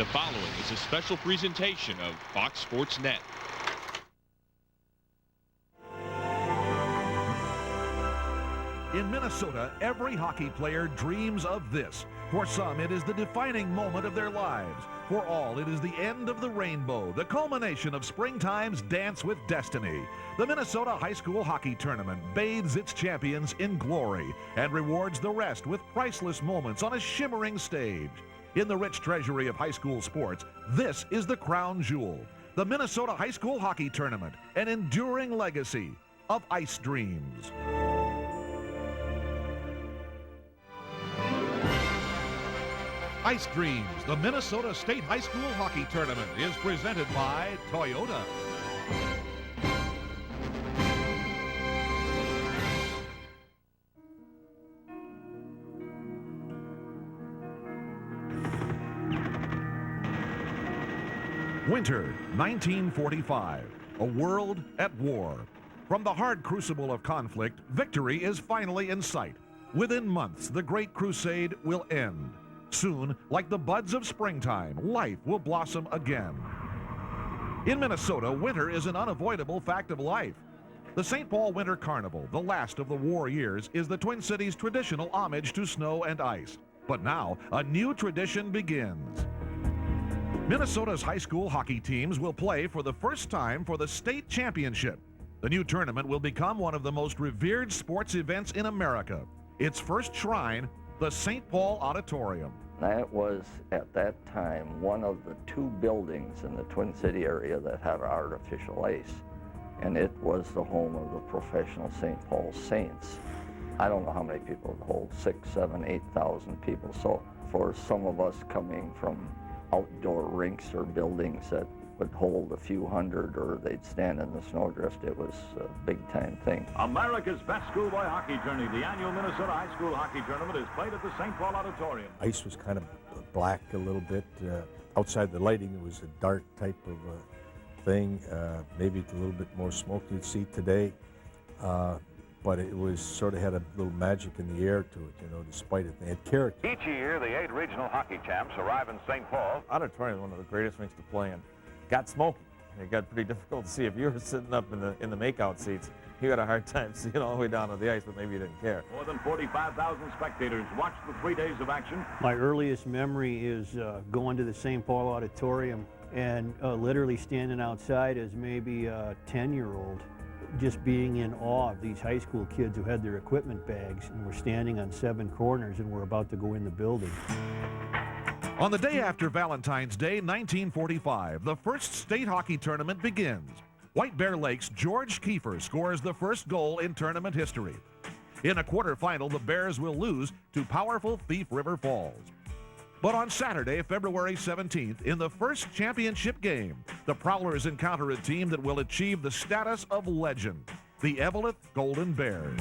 The following is a special presentation of Fox Sports Net. In Minnesota, every hockey player dreams of this. For some, it is the defining moment of their lives. For all, it is the end of the rainbow, the culmination of springtime's dance with destiny. The Minnesota High School Hockey Tournament bathes its champions in glory and rewards the rest with priceless moments on a shimmering stage. In the rich treasury of high school sports, this is the crown jewel. The Minnesota High School Hockey Tournament, an enduring legacy of ice dreams. Ice Dreams, the Minnesota State High School Hockey Tournament, is presented by Toyota. Winter 1945, a world at war. From the hard crucible of conflict, victory is finally in sight. Within months, the Great Crusade will end. Soon, like the buds of springtime, life will blossom again. In Minnesota, winter is an unavoidable fact of life. The St. Paul Winter Carnival, the last of the war years, is the Twin Cities' traditional homage to snow and ice. But now, a new tradition begins. Minnesota's high school hockey teams will play for the first time for the state championship. The new tournament will become one of the most revered sports events in America. Its first shrine, the St. Paul Auditorium. That was, at that time, one of the two buildings in the Twin City area that had artificial ice. And it was the home of the professional St. Paul Saints. I don't know how many people it holds, 6,000, 7,000, 8,000 people. So for some of us coming from outdoor rinks or buildings that would hold a few hundred, or they'd stand in the snowdrift, it was a big-time thing. America's best schoolboy hockey tourney, the annual Minnesota High School Hockey Tournament, is played at the St. Paul Auditorium. Ice was kind of black a little bit. Outside the lighting, it was a dark type of thing. Maybe a little bit more smoke you'd see today. But it was sort of had a little magic in the air to it, you know, despite it. They had character. Each year, the 8 regional hockey champs arrive in St. Paul. Auditorium is one of the greatest things to play in. Got smoky. It got pretty difficult to see. If you were sitting up in the makeout seats, you had a hard time seeing all the way down to the ice, but maybe you didn't care. More than 45,000 spectators watched the 3 days of action. My earliest memory is going to the St. Paul Auditorium and literally standing outside as maybe a 10-year-old, just being in awe of these high school kids who had their equipment bags and were standing on 7 corners and were about to go in the building. On the day after Valentine's Day, 1945, the first state hockey tournament begins. White Bear Lake's George Kiefer scores the first goal in tournament history. In a quarterfinal, the Bears will lose to powerful Thief River Falls. But on Saturday, February 17th, in the first championship game, the Prowlers encounter a team that will achieve the status of legend, the Eveleth Golden Bears.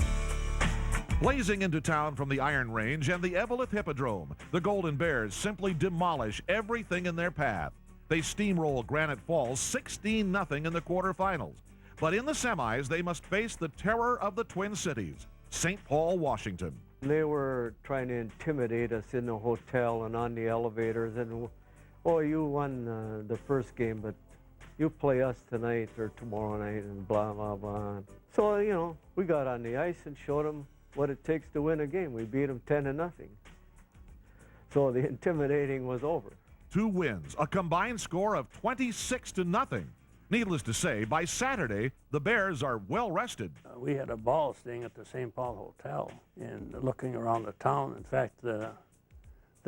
Blazing into town from the Iron Range and the Eveleth Hippodrome, the Golden Bears simply demolish everything in their path. They steamroll Granite Falls 16-0 in the quarterfinals. But in the semis, they must face the terror of the Twin Cities, St. Paul, Washington. They were trying to intimidate us in the hotel and on the elevators, and, oh, you won the first game, but you play us tonight or tomorrow night, and blah, blah, blah. So, you know, we got on the ice and showed them what it takes to win a game. We beat them 10-0. So the intimidating was over. 2 wins, a combined score of 26-0. Needless to say, by Saturday, the Bears are well rested. We had a ball staying at the St. Paul Hotel and looking around the town. In fact, the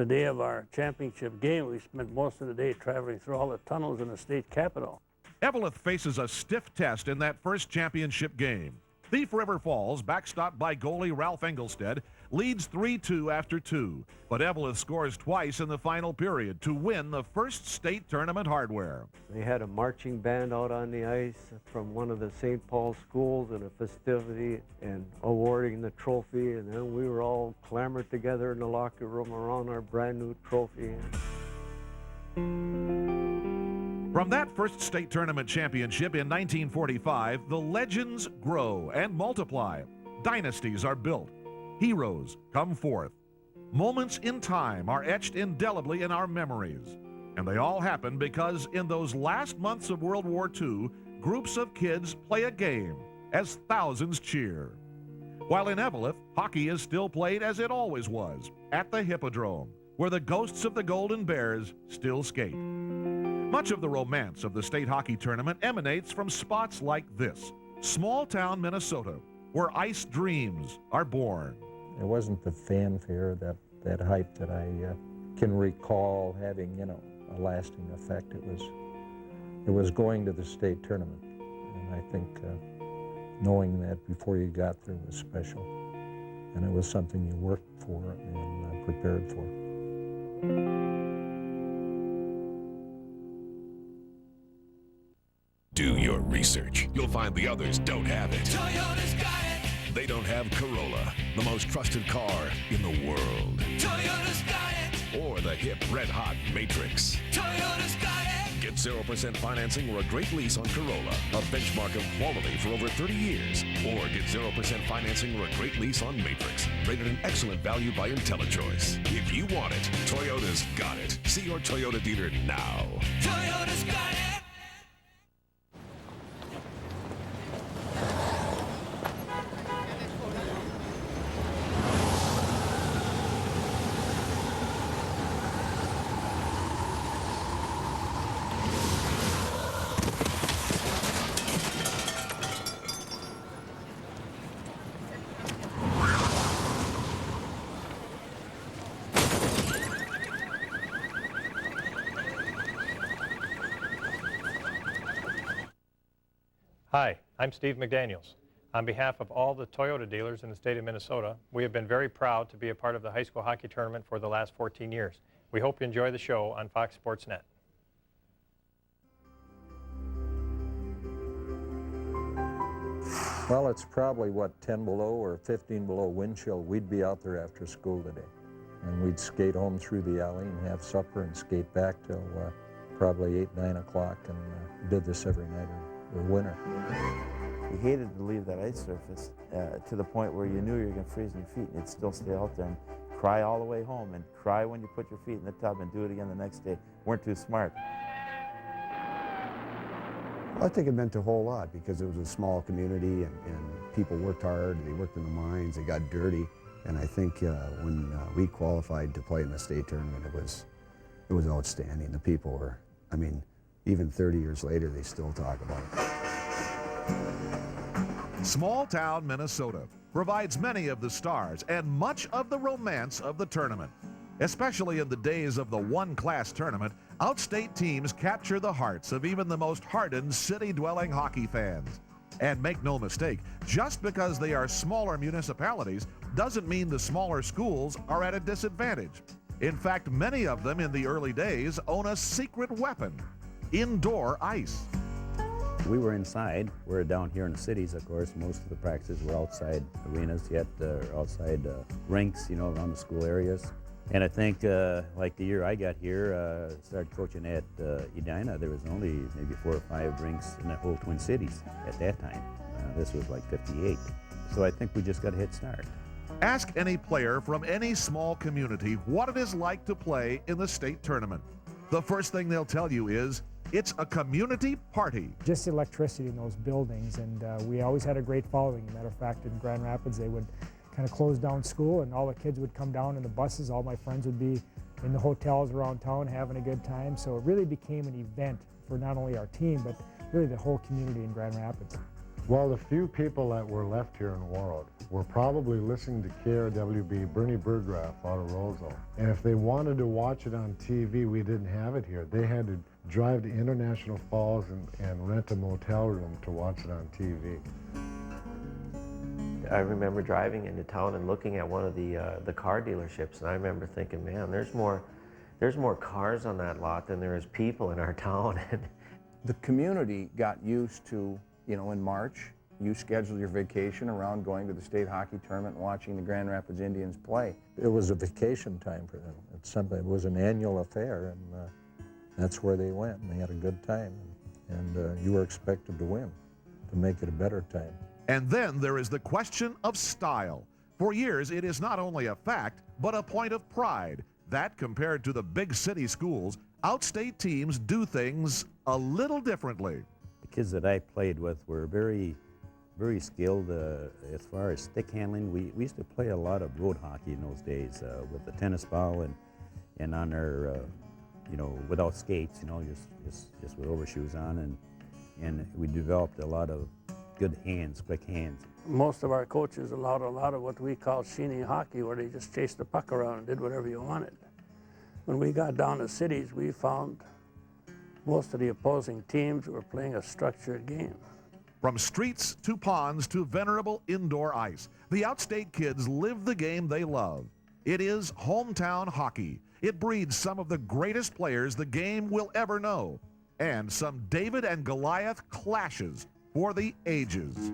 day of our championship game, we spent most of the day traveling through all the tunnels in the state capitol. Eveleth faces a stiff test in that first championship game. Thief River Falls, backstopped by goalie Ralph Engelstead, leads 3-2 after 2. But Eveleth scores twice in the final period to win the first state tournament hardware. They had a marching band out on the ice from one of the St. Paul schools and a festivity and awarding the trophy, and then we were all clamored together in the locker room around our brand new trophy. From that first state tournament championship in 1945, the legends grow and multiply. Dynasties are built. Heroes come forth. Moments in time are etched indelibly in our memories. And they all happen because in those last months of World War II, groups of kids play a game as thousands cheer. While in Eveleth, hockey is still played as it always was, at the Hippodrome, where the ghosts of the Golden Bears still skate. Much of the romance of the state hockey tournament emanates from spots like this, small-town Minnesota, where ice dreams are born. It wasn't the fanfare, that hype that I can recall having, a lasting effect. It was going to the state tournament, and I think knowing that before you got there was special, and it was something you worked for and prepared for. Do your research. You'll find the others don't have it. Toyota's got it. They don't have Corolla, the most trusted car in the world. Toyota's got it. Or the hip red-hot Matrix. Toyota's got it. Get 0% financing or a great lease on Corolla, a benchmark of quality for over 30 years. Or get 0% financing or a great lease on Matrix, rated an excellent value by IntelliChoice. If you want it, Toyota's got it. See your Toyota dealer now. Toyota's got it. Hi, I'm Steve McDaniels. On behalf of all the Toyota dealers in the state of Minnesota, we have been very proud to be a part of the high school hockey tournament for the last 14 years. We hope you enjoy the show on Fox Sports Net. Well, it's probably, 10 below or 15 below wind chill. We'd be out there after school today. And we'd skate home through the alley and have supper and skate back till probably 8, 9 o'clock, and did this every night in the winter. You hated to leave that ice surface to the point where you knew you were going to freeze in your feet, and you'd still stay out there and cry all the way home, and cry when you put your feet in the tub, and do it again the next day. Weren't too smart. Well, I think it meant a whole lot because it was a small community, and people worked hard. They worked in the mines. They got dirty, and I think when we qualified to play in the state tournament, it was outstanding. The people were, I mean, even 30 years later, they still talk about it. Small town Minnesota provides many of the stars and much of the romance of the tournament. Especially in the days of the one-class tournament, outstate teams capture the hearts of even the most hardened city-dwelling hockey fans. And make no mistake, just because they are smaller municipalities doesn't mean the smaller schools are at a disadvantage. In fact, many of them in the early days own a secret weapon: indoor ice. We were inside. We're down here in the cities, of course. Most of the practices were outside arenas, yet outside rinks, around the school areas. And I think, like the year I got here, started coaching at Edina, there was only maybe 4 or 5 rinks in the whole Twin Cities at that time. This was like 58. So I think we just got a head start. Ask any player from any small community what it is like to play in the state tournament. The first thing they'll tell you is, it's a community party. Just electricity in those buildings, and we always had a great following. Matter of fact, in Grand Rapids, they would kind of close down school, and all the kids would come down in the buses. All my friends would be in the hotels around town having a good time. So it really became an event for not only our team, but really the whole community in Grand Rapids. Well, the few people that were left here in Warroad were probably listening to KRWB Bernie Burgraff out of Roseville. And if they wanted to watch it on TV, we didn't have it here. They had to drive to International Falls and rent a motel room to watch it on TV. I remember driving into town and looking at one of the car dealerships, and I remember thinking, man, there's more cars on that lot than there is people in our town. The community got used to, in March, you scheduled your vacation around going to the state hockey tournament and watching the Grand Rapids Indians play. It was a vacation time for them. It was an annual affair, and that's where they went, and they had a good time. And you were expected to win, to make it a better time. And then there is the question of style. For years, it is not only a fact, but a point of pride. that compared to the big city schools, outstate teams do things a little differently. The kids that I played with were very skilled as far as stick handling. We used to play a lot of road hockey in those days with the tennis ball and on our, without skates, just with overshoes on, and we developed a lot of good hands, quick hands. Most of our coaches allowed a lot of what we call sheeny hockey, where they just chased the puck around and did whatever you wanted. When we got down to cities, we found most of the opposing teams were playing a structured game. From streets to ponds to venerable indoor ice, the outstate kids live the game they love. It is hometown hockey. It breeds some of the greatest players the game will ever know, and some David and Goliath clashes for the ages.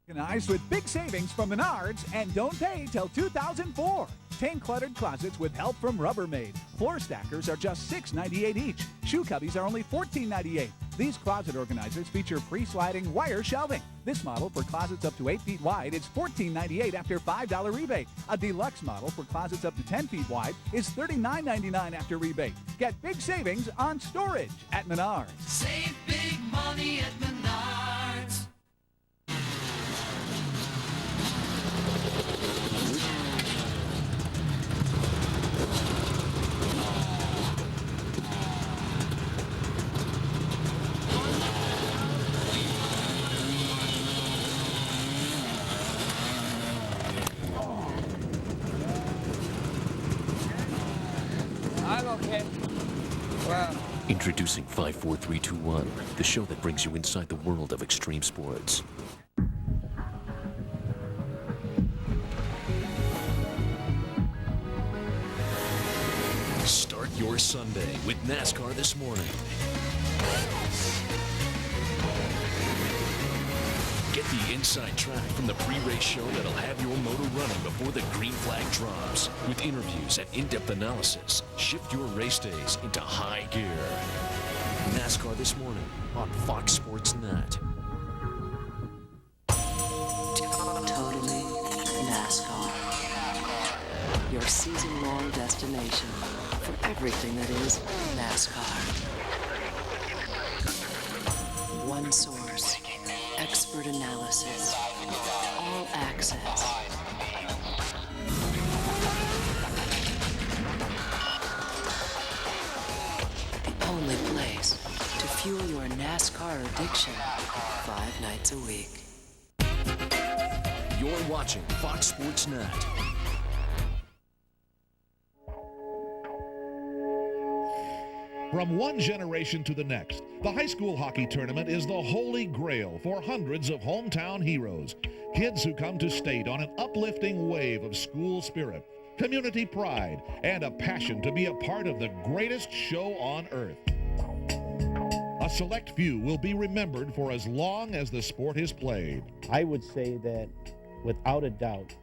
Organized with big savings from Menards and don't pay till 2004. 10 cluttered closets with help from Rubbermaid. Floor stackers are just $6.98 each. Shoe cubbies are only $14.98. These closet organizers feature free-sliding wire shelving. This model for closets up to 8 feet wide is $14.98 after $5 rebate. A deluxe model for closets up to 10 feet wide is $39.99 after rebate. Get big savings on storage at Menards. Save big money at Menards. I'm okay. Well, Introducing 54321, the show that brings you inside the world of extreme sports. Start your Sunday with NASCAR This Morning. Get the inside track from the pre-race show that'll have your motor running before the green flag drops. With interviews and in-depth analysis, shift your race days into high gear. NASCAR This Morning on Fox Sports Net. Totally NASCAR. Your season-long destination for everything that is NASCAR. One source, expert analysis, all access. The only place to fuel your NASCAR addiction 5 nights a week. You're watching Fox Sports Net. From one generation to the next, the high school hockey tournament is the holy grail for hundreds of hometown heroes. Kids who come to state on an uplifting wave of school spirit, community pride, and a passion to be a part of the greatest show on earth. A select few will be remembered for as long as the sport is played. I would say that, without a doubt,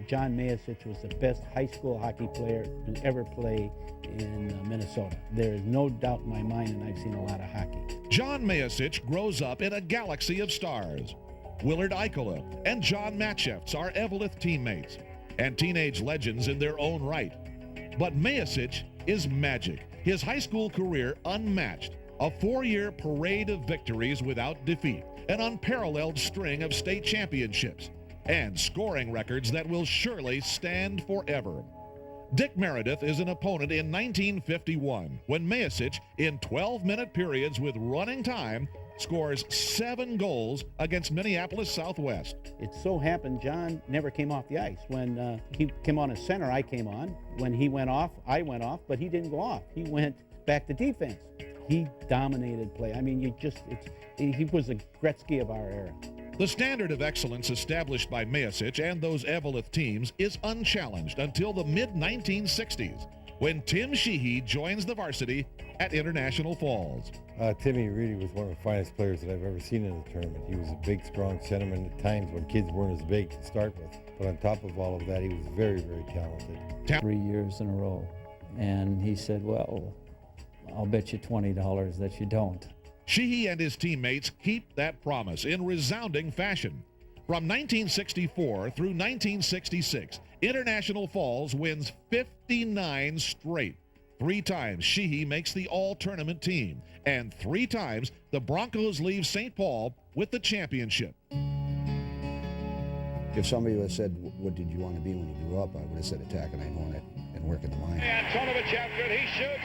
John Mayasich was the best high school hockey player to ever play in Minnesota. There is no doubt in my mind, and I've seen a lot of hockey. John Mayasich grows up in a galaxy of stars. Willard Eichelin and John Matchefts are Eveleth teammates and teenage legends in their own right. But Mayasich is magic. His high school career unmatched. A 4-year parade of victories without defeat. An unparalleled string of state championships. And scoring records that will surely stand forever. Dick Meredith is an opponent in 1951 when Mayasich, in 12-minute periods with running time, scores 7 goals against Minneapolis Southwest. It so happened John never came off the ice. When he came on as center, I came on. When he went off, I went off, but he didn't go off. He went back to defense. He dominated play. I mean, he was the Gretzky of our era. The standard of excellence established by Mayasich and those Eveleth teams is unchallenged until the mid-1960s, when Tim Sheehy joins the varsity at International Falls. Timmy really was one of the finest players that I've ever seen in the tournament. He was a big, strong centerman at times when kids weren't as big to start with. But on top of all of that, he was very, very talented. 3 years in a row. And he said, well, I'll bet you $20 that you don't. Sheehy and his teammates keep that promise in resounding fashion. From 1964 through 1966, International Falls wins 59 straight. 3 times Sheehy makes the all-tournament team, and 3 times the Broncos leave St. Paul with the championship. If somebody would have said, what did you want to be when you grew up, I would have said attack and hornet and work in the mine. Antonovich after it, he shoots.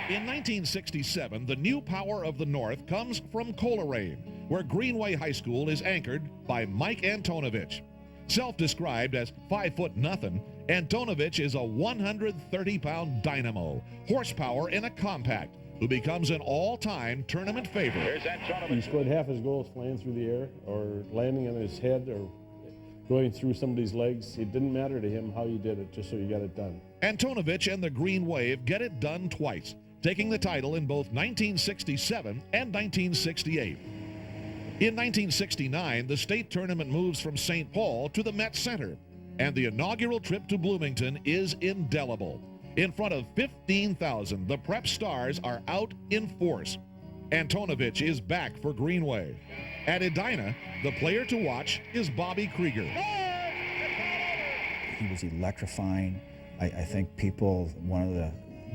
In 1967, the new power of the North comes from Coleraine, where Greenway High School is anchored by Mike Antonovich. Self-described as 5'0", Antonovich is a 130-pound dynamo, horsepower in a compact, who becomes an all-time tournament favorite. He scored half his goals flying through the air or landing on his head or going through somebody's legs. It didn't matter to him how you did it, just so you got it done. Antonovich and the Green Wave get it done twice, taking the title in both 1967 and 1968. In 1969, the state tournament moves from St. Paul to the Met Center, and the inaugural trip to Bloomington is indelible. In front of 15,000, the Prep Stars are out in force. Antonovich is back for Greenway. At Edina, the player to watch is Bobby Krieger. He was electrifying. I think people, one of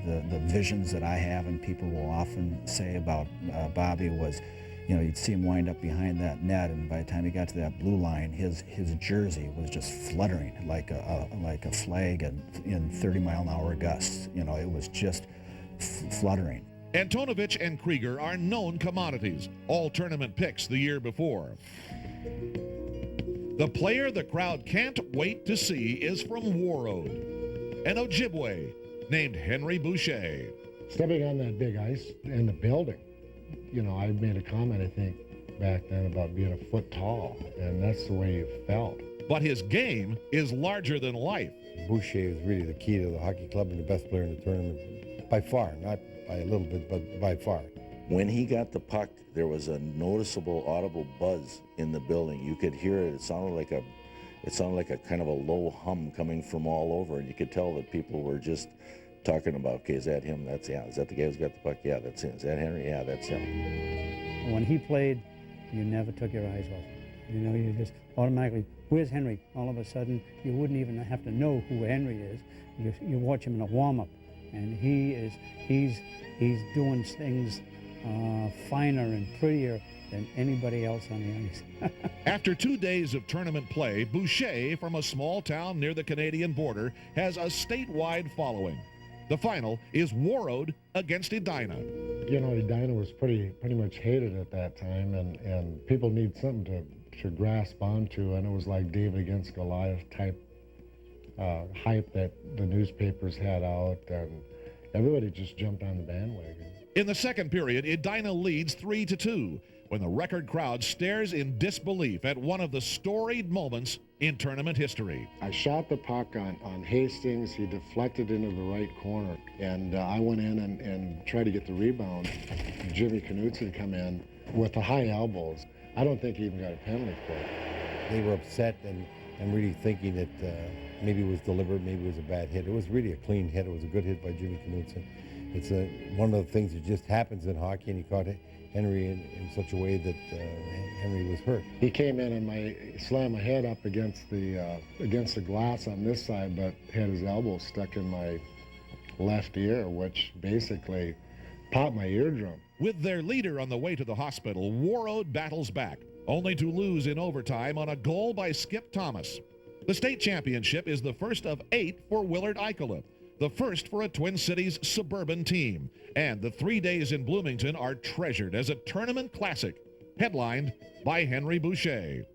the visions that I have and people will often say about Bobby was, you know, you'd see him wind up behind that net, and by the time he got to that blue line, his jersey was just fluttering like a flag in 30-mile-an-hour gusts. You know, it was just fluttering. Antonovich and Krieger are known commodities, all tournament picks the year before. The player the crowd can't wait to see is from Warroad, an Ojibwe named Henry Boucher. Stepping on that big ice in the building, you know, I made a comment, I think, back then about being a foot tall, and that's the way it felt. But his game is larger than life. Boucher is really the key to the hockey club and the best player in the tournament, by far, not by a little bit, but by far. When he got the puck, there was a noticeable, audible buzz in the building. You could hear it. It sounded like a kind of a low hum coming from all over, and you could tell that people were just talking about, okay, is that him? That's, yeah. Is that the guy who's got the puck? Yeah, that's him. Is that Henry? Yeah, that's him. When he played, you never took your eyes off him. You know, you just automatically, where's Henry? All of a sudden, you wouldn't even have to know who Henry is. You watch him in a warm-up, and he's doing things finer and prettier than anybody else on the ice. After 2 days of tournament play, Boucher, from a small town near the Canadian border, has a statewide following. The final is Warroad against Edina. You know, Edina was pretty much hated at that time, and people need something to grasp onto, and it was like David against Goliath type hype that the newspapers had out, and everybody just jumped on the bandwagon. In the second period, Edina leads 3-2 when the record crowd stares in disbelief at one of the storied moments in tournament history. I shot the puck on Hastings. He deflected into the right corner, and I went in and tried to get the rebound. Jimmy Knutson come in with the high elbows. I don't think he even got a penalty for it. They were upset and really thinking that maybe it was deliberate, maybe it was a bad hit. It was really a clean hit. It was a good hit by Jimmy Knutson. It's one of the things that just happens in hockey, and he caught Henry in such a way that Henry was hurt. He came in and slammed my head up against the glass on this side, but had his elbow stuck in my left ear, which basically popped my eardrum. With their leader on the way to the hospital, Warroad battles back, only to lose in overtime on a goal by Skip Thomas. The state championship is the first of 8 for Willard Eichelin, the first for a Twin Cities suburban team, and the 3 days in Bloomington are treasured as a tournament classic, headlined by Henry Boucher.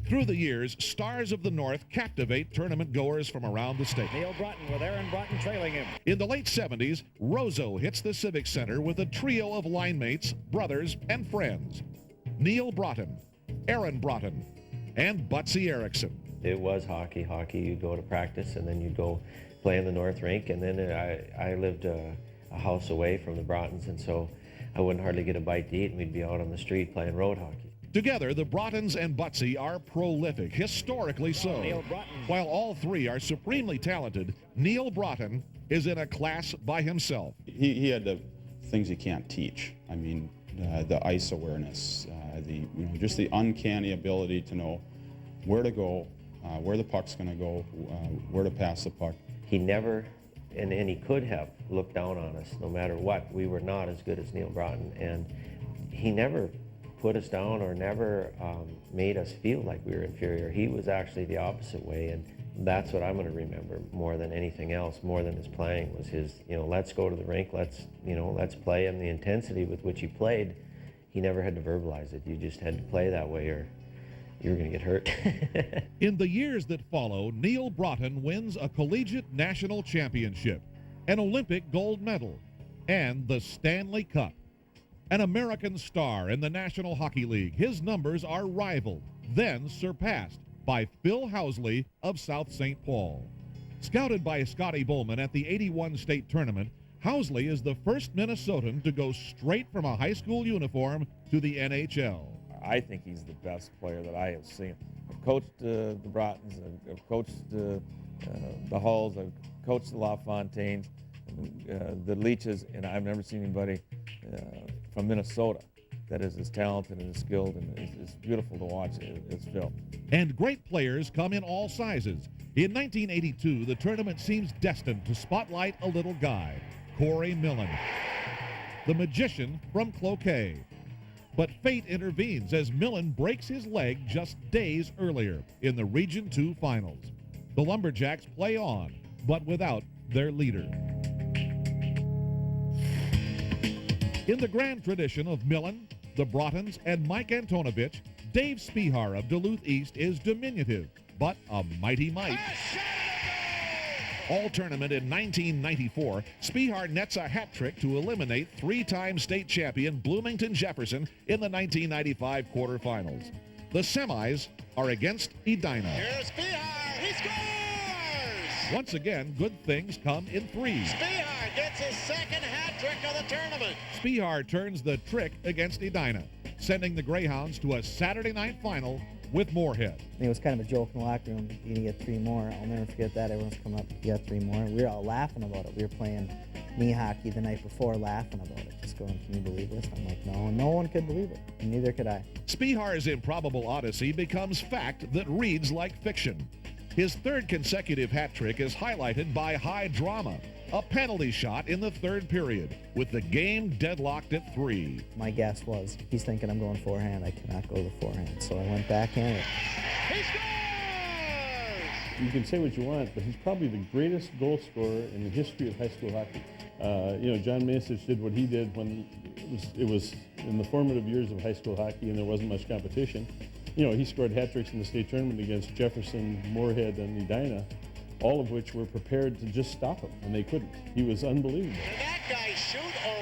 Through the years, stars of the North captivate tournament goers from around the state. Neil Broughton with Aaron Broughton trailing him. In the late 70s, Roseau hits the Civic Center with a trio of line mates, brothers, and friends. Neil Broughton, Aaron Broughton, and Butsy Erickson. It was hockey. You'd go to practice, and then you'd go play in the North Rink, and then I lived a house away from the Broughtons, and so I wouldn't hardly get a bite to eat, and we'd be out on the street playing road hockey. Together, the Broughtons and Butsy are prolific, historically so. While all three are supremely talented, Neil Broughton is in a class by himself. He had the things you can't teach. I mean, the ice awareness, just the uncanny ability to know where to go, where the puck's going to go, where to pass the puck. He never, and he could have looked down on us no matter what. We were not as good as Neil Broughton, and he never put us down or never made us feel like we were inferior. He was actually the opposite way, and that's what I'm going to remember more than anything else, more than his playing, was his, let's go to the rink, let's play, and the intensity with which he played. He never had to verbalize it. You just had to play that way or you were going to get hurt. In the years that follow, Neil Broughton wins a collegiate national championship, an Olympic gold medal, and the Stanley Cup. An American star in the National Hockey League, his numbers are rivaled, then surpassed by Phil Housley of South St. Paul. Scouted by Scotty Bowman at the '81 state tournament, Housley is the first Minnesotan to go straight from a high school uniform to the NHL. I think he's the best player that I have seen. I've coached the Broughtons, I've coached the Hulls, I've coached the LaFontaines, the Leaches, and I've never seen anybody from Minnesota that is as talented and as skilled and is beautiful to watch as Phil. And great players come in all sizes. In 1982, the tournament seems destined to spotlight a little guy, Corey Millen, the magician from Cloquet. But fate intervenes as Millen breaks his leg just days earlier in the Region 2 finals. The Lumberjacks play on, but without their leader. In the grand tradition of Millen, the Broughtons, and Mike Antonovich, Dave Spihar of Duluth East is diminutive, but a mighty might. All tournament in 1994, Spihar nets a hat trick to eliminate three-time state champion Bloomington Jefferson in the 1995 quarterfinals. The semis are against Edina. Here's Spihar. He scores! Once again, good things come in threes. Spihar gets his second hat trick of the tournament. Spihar turns the trick against Edina, sending the Greyhounds to a Saturday night final with Moorhead. It was kind of a joke in the locker room. You can get three more. I'll never forget that. Everyone's coming up, you got three more. We were all laughing about it. We were playing knee hockey the night before, laughing about it. Just going, can you believe this? I'm like, no, no one could believe it, and neither could I. Spihar's improbable odyssey becomes fact that reads like fiction. His third consecutive hat trick is highlighted by high drama, a penalty shot in the third period, with the game deadlocked at 3. My guess was, he's thinking I'm going forehand. I cannot go to the forehand, so I went backhand. He scores! You can say what you want, but he's probably the greatest goal scorer in the history of high school hockey. John Masich did what he did when it was in the formative years of high school hockey and there wasn't much competition. He scored hat tricks in the state tournament against Jefferson, Moorhead, and Edina, all of which were prepared to just stop him, and they couldn't. He was unbelievable. Did that guy shoot or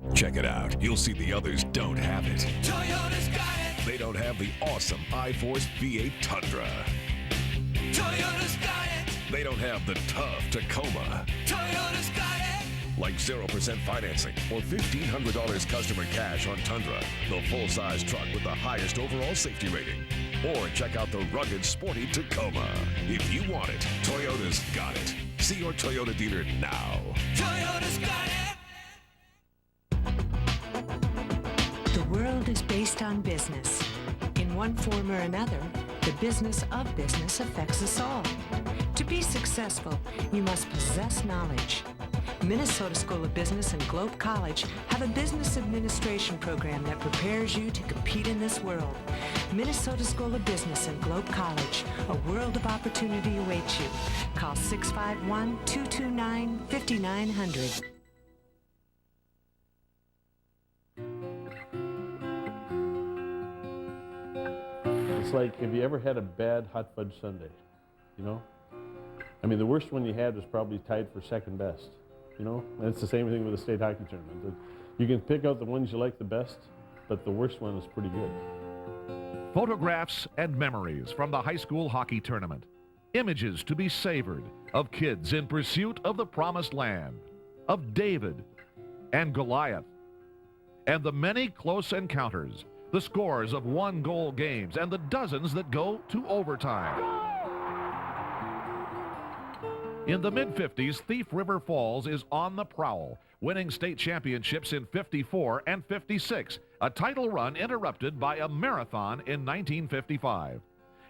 what? Check it out. You'll see the others don't have it. Toyota's got it. They don't have the awesome iForce V8 Tundra. Toyota's got it. They don't have the tough Tacoma. Toyota's got it. Like 0% financing or $1,500 customer cash on Tundra, the full-size truck with the highest overall safety rating. Or check out the rugged, sporty Tacoma. If you want it, Toyota's got it. See your Toyota dealer now. Toyota's got it. The world is based on business. In one form or another, the business of business affects us all. To be successful, you must possess knowledge. Minnesota School of Business and Globe College have a business administration program that prepares you to compete in this world. Minnesota School of Business and Globe College, a world of opportunity awaits you. Call 651-229-5900. It's like, have you ever had a bad hot fudge sundae? The worst one you had was probably tied for second best. And it's the same thing with the state hockey tournament. You can pick out the ones you like the best, but the worst one is pretty good. Photographs and memories from the high school hockey tournament. Images to be savored of kids in pursuit of the promised land, of David and Goliath, and the many close encounters, the scores of one-goal games, and the dozens that go to overtime. In the mid-50s, Thief River Falls is on the prowl, winning state championships in 54 and 56, a title run interrupted by a marathon in 1955.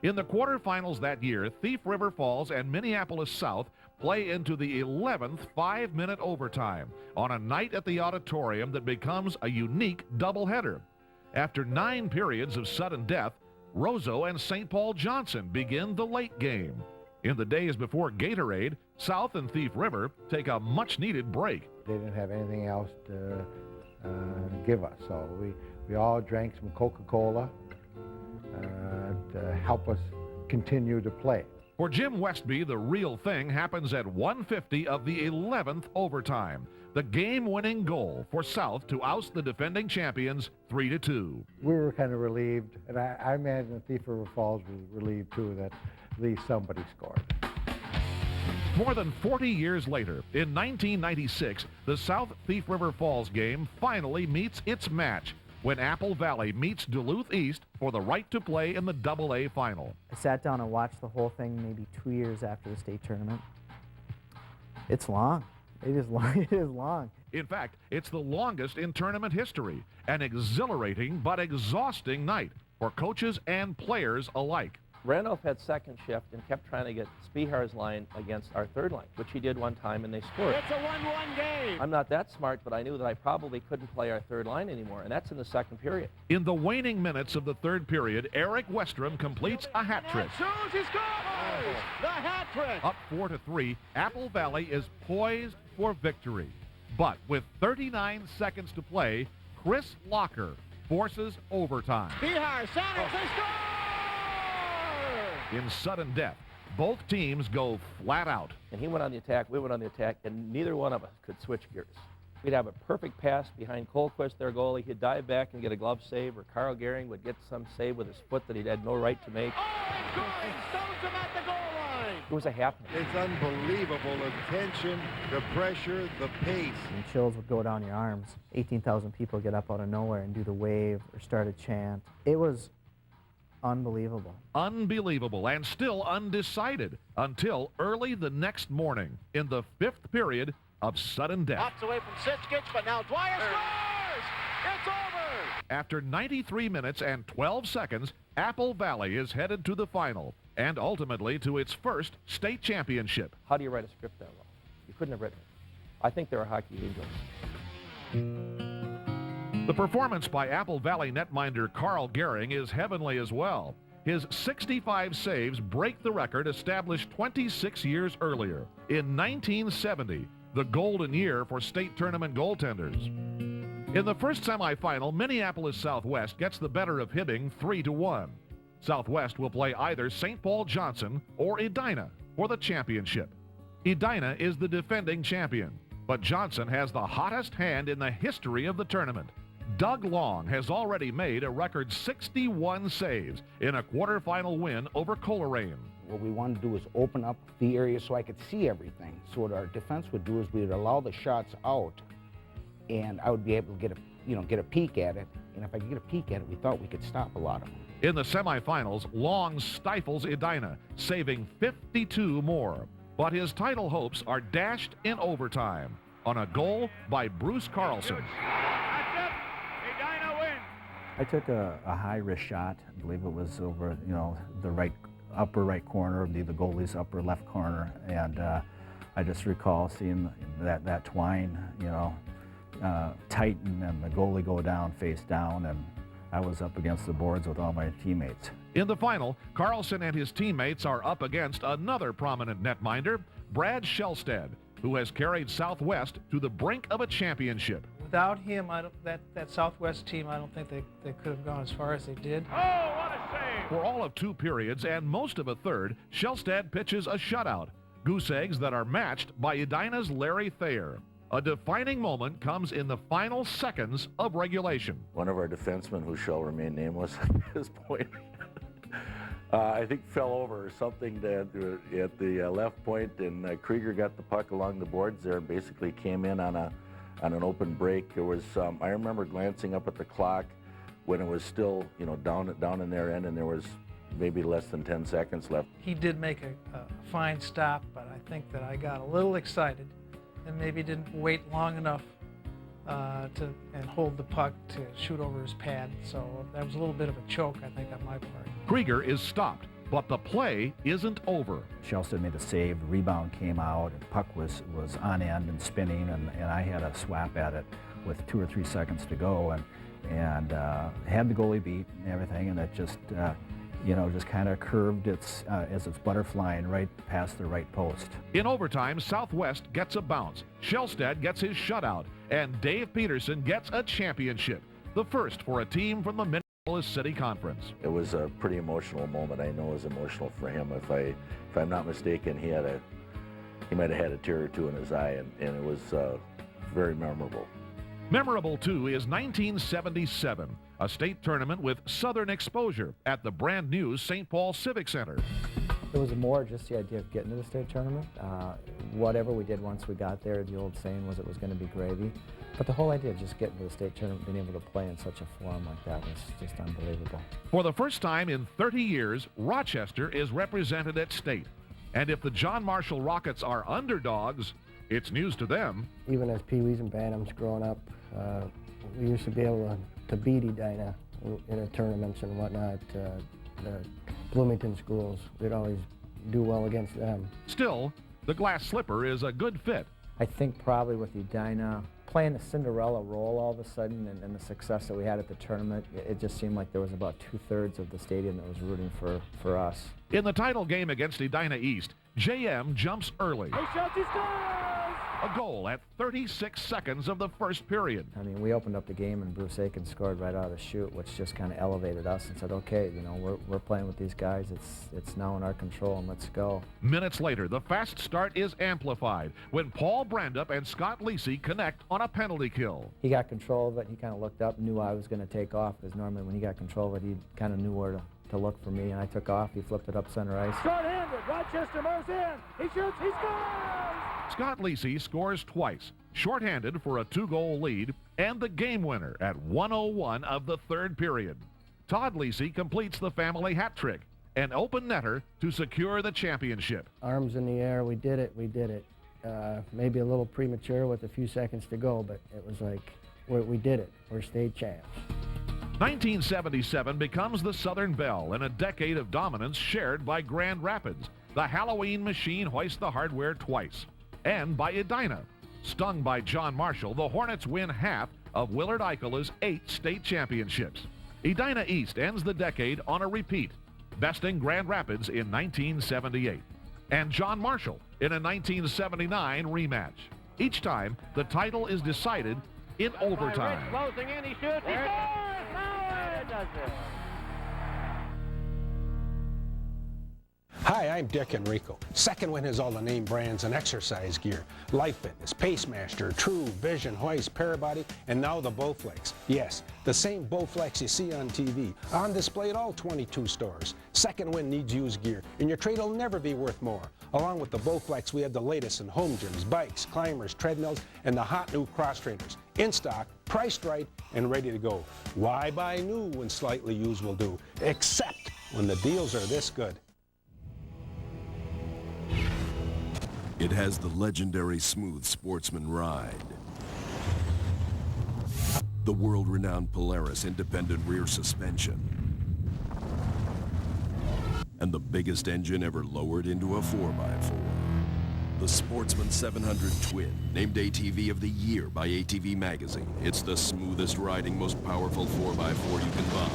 In the quarterfinals that year, Thief River Falls and Minneapolis South play into the 11th 5-minute overtime on a night at the auditorium that becomes a unique doubleheader. After 9 periods of sudden death, Roseau and St. Paul Johnson begin the late game. In the days before Gatorade, South and Thief River take a much-needed break. They didn't have anything else to give us, so we all drank some Coca-Cola to help us continue to play. For Jim Westby, the real thing happens at 1:50 of the 11th overtime. The game-winning goal for South to oust the defending champions 3-2. We were kind of relieved, and I imagine that Thief River Falls was relieved too that at least somebody scored. More than 40 years later, in 1996, the South Thief River Falls game finally meets its match when Apple Valley meets Duluth East for the right to play in the AA final. I sat down and watched the whole thing maybe 2 years after the state tournament. It's long. It is long. It is long. In fact, it's the longest in tournament history, an exhilarating but exhausting night for coaches and players alike. Randolph had second shift and kept trying to get Spihar's line against our third line, which he did one time, and they scored. It's a 1-1 game. I'm not that smart, but I knew that I probably couldn't play our third line anymore, and that's in the second period. In the waning minutes of the third period, Eric Westrom completes a hat trick. He scores! The hat trick! Up 4-3, Apple Valley is poised for victory. But with 39 seconds to play, Chris Locker forces overtime. Bihar centers, they score! In sudden death, both teams go flat out. And he went on the attack, we went on the attack, and neither one of us could switch gears. We'd have a perfect pass behind Colquist, their goalie. He'd dive back and get a glove save, or Carl Gehring would get some save with his foot that he'd had no right to make. Oh, and stones him at the goal line! It was a happening. It's unbelievable, the tension, the pressure, the pace. And chills would go down your arms. 18,000 people get up out of nowhere and do the wave or start a chant. It was unbelievable. Unbelievable and still undecided until early the next morning in the 5th period of sudden death. Pops away from Sitchkich, but now Dwyer scores! It's over! After 93 minutes and 12 seconds, Apple Valley is headed to the final and ultimately to its first state championship. How do you write a script that well? You couldn't have written it. I think they're hockey angels. The performance by Apple Valley netminder Carl Gehring is heavenly as well. His 65 saves break the record established 26 years earlier, in 1970, the golden year for state tournament goaltenders. In the first semifinal, Minneapolis Southwest gets the better of Hibbing 3-1. Southwest will play either St. Paul Johnson or Edina for the championship. Edina is the defending champion, but Johnson has the hottest hand in the history of the tournament. Doug Long has already made a record 61 saves in a quarterfinal win over Coleraine. What we wanted to do is open up the area so I could see everything. So what our defense would do is we would allow the shots out, and I would be able to get a peek at it. And if I could get a peek at it, we thought we could stop a lot of them. In the semifinals, Long stifles Edina, saving 52 more. But his title hopes are dashed in overtime on a goal by Bruce Carlson. I took a high-risk shot. I believe it was over, the upper right corner of the goalie's upper left corner, and I just recall seeing that twine, tighten and the goalie go down, face down, and I was up against the boards with all my teammates. In the final, Carlson and his teammates are up against another prominent netminder, Brad Shellstead, who has carried Southwest to the brink of a championship. Without him, that Southwest team, I don't think they could have gone as far as they did. Oh, what a save! For all of 2 periods and most of a third, Shellstead pitches a shutout. Goose eggs that are matched by Edina's Larry Thayer. A defining moment comes in the final seconds of regulation. One of our defensemen, who shall remain nameless at this point, I think fell over or something at the left point, and Krieger got the puck along the boards there and basically came in on an open break. There was I remember glancing up at the clock when it was still down in their end, and there was maybe less than 10 seconds left. He did make a fine stop, but I think that I got a little excited and maybe didn't wait long enough and hold the puck to shoot over his pad. So that was a little bit of a choke, I think, on my part. Krieger is stopped, but the play isn't over. Shellstead made a save, the rebound came out, and the puck was on end and spinning, and I had a swap at it with 2 or 3 seconds to go, and had the goalie beat and everything, and it just, just kind of curved as it's butterflying right past the right post. In overtime, Southwest gets a bounce, Shellstead gets his shutout, and Dave Peterson gets a championship, the first for a team from the Minneapolis City Conference. It was a pretty emotional moment. I know it was emotional for him. If I'm not mistaken, he might have had a tear or two in his eye, and it was very memorable. Memorable, too, is 1977, a state tournament with Southern exposure at the brand new St. Paul Civic Center. It was more just the idea of getting to the state tournament. Whatever we did once we got there, the old saying was it was going to be gravy. But the whole idea of just getting to the state tournament, being able to play in such a forum like that was just unbelievable. For the first time in 30 years, Rochester is represented at state. And if the John Marshall Rockets are underdogs, it's news to them. Even as Pee-wees and Bantams growing up, we used to be able to beat Edina in the tournaments and whatnot. The Bloomington schools, we'd always do well against them. Still, the glass slipper is a good fit. I think probably with Edina playing the Cinderella role all of a sudden and the success that we had at the tournament, it just seemed like there was about 2/3 of the stadium that was rooting for us. In the title game against Edina East, JM jumps early. He shoots, he scores! A goal at 36 seconds of the first period. I mean, we opened up the game and Bruce Aiken scored right out of the chute, which just kind of elevated us and said, okay, we're playing with these guys. It's now in our control and let's go. Minutes later, the fast start is amplified when Paul Brandup and Scott Lisi connect on a penalty kill. He got control of it. He kind of looked up, knew I was going to take off, because normally when he got control of it, he kind of knew where to look for me, and I took off. He flipped it up center ice. Short-handed, Rochester moves in. He shoots, he scores! Scott Lisi scores twice, shorthanded for a 2-goal lead, and the game winner at 1:01 of the third period. Todd Lisi completes the family hat trick, an open netter to secure the championship. Arms in the air, we did it, we did it. Maybe a little premature with a few seconds to go, but it was like, we did it. We're state champs. 1977 becomes the Southern Belle in a decade of dominance shared by Grand Rapids. The Halloween Machine hoists the hardware twice. And by Edina. Stung by John Marshall, the Hornets win half of Willard Eichela's 8 state championships. Edina East ends the decade on a repeat, besting Grand Rapids in 1978. And John Marshall in a 1979 rematch. Each time, the title is decided in overtime. Closing in, he shoots, he scores! Now it does it. Hi, I'm Dick Enrico. Second Wind has all the name brands and exercise gear. Life Fitness, Pacemaster, True, Vision, Hoist, Parabody, and now the Bowflex. Yes, the same Bowflex you see on TV. On display at all 22 stores. Second Wind needs used gear, and your trade will never be worth more. Along with the Bowflex, we have the latest in home gyms, bikes, climbers, treadmills, and the hot new cross trainers. In stock, priced right, and ready to go. Why buy new when slightly used will do? Except when the deals are this good. It has the legendary smooth sportsman ride, the world-renowned Polaris independent rear suspension, and the biggest engine ever lowered into a 4x4. The Sportsman 700 Twin, named ATV of the Year by ATV Magazine. It's the smoothest riding, most powerful 4x4 you can buy.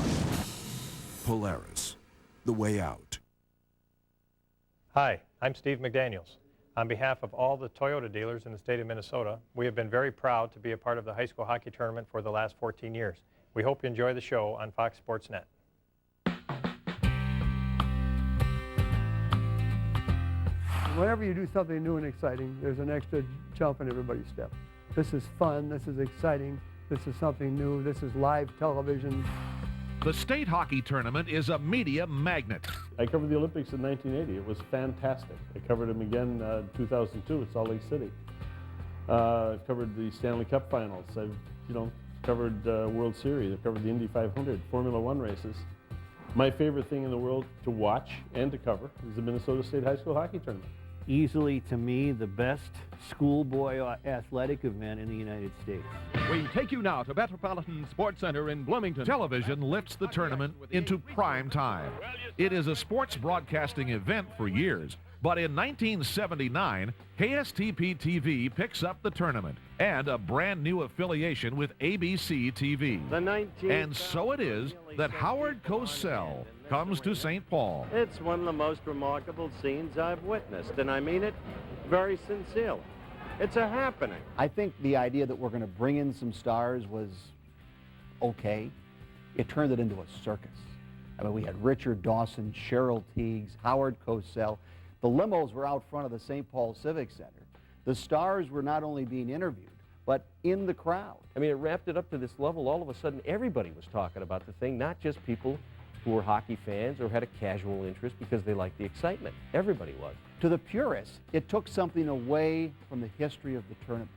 Polaris, the way out. Hi, I'm Steve McDaniels. On behalf of all the Toyota dealers in the state of Minnesota, we have been very proud to be a part of the high school hockey tournament for the last 14 years. We hope you enjoy the show on Fox Sports Net. Whenever you do something new and exciting, there's an extra jump in everybody's step. This is fun, this is exciting, this is something new, this is live television. The state hockey tournament is a media magnet. I covered the Olympics in 1980. It was fantastic. I covered them again in 2002 at Salt Lake City. I've covered the Stanley Cup finals. I've covered World Series. I've covered the Indy 500, Formula One races. My favorite thing in the world to watch and to cover is the Minnesota State High School Hockey Tournament. Easily, to me, the best schoolboy athletic event in the United States. We take you now to Metropolitan Sports Center in Bloomington. Television lifts the tournament into prime time. It is a sports broadcasting event for years, but in 1979, KSTP-TV picks up the tournament and a brand new affiliation with ABC TV. And so it is that Howard Cosell comes to St. Paul. It's one of the most remarkable scenes I've witnessed, and I mean it very sincerely. It's a happening. I think the idea that we're going to bring in some stars was okay. It turned it into a circus. I mean, we had Richard Dawson, Cheryl Teagues, Howard Cosell. The limos were out front of the St. Paul Civic Center. The stars were not only being interviewed, but in the crowd. I mean, it wrapped it up to this level. All of a sudden, everybody was talking about the thing, not just people who were hockey fans or had a casual interest because they liked the excitement. Everybody was. To the purists, it took something away from the history of the tournament.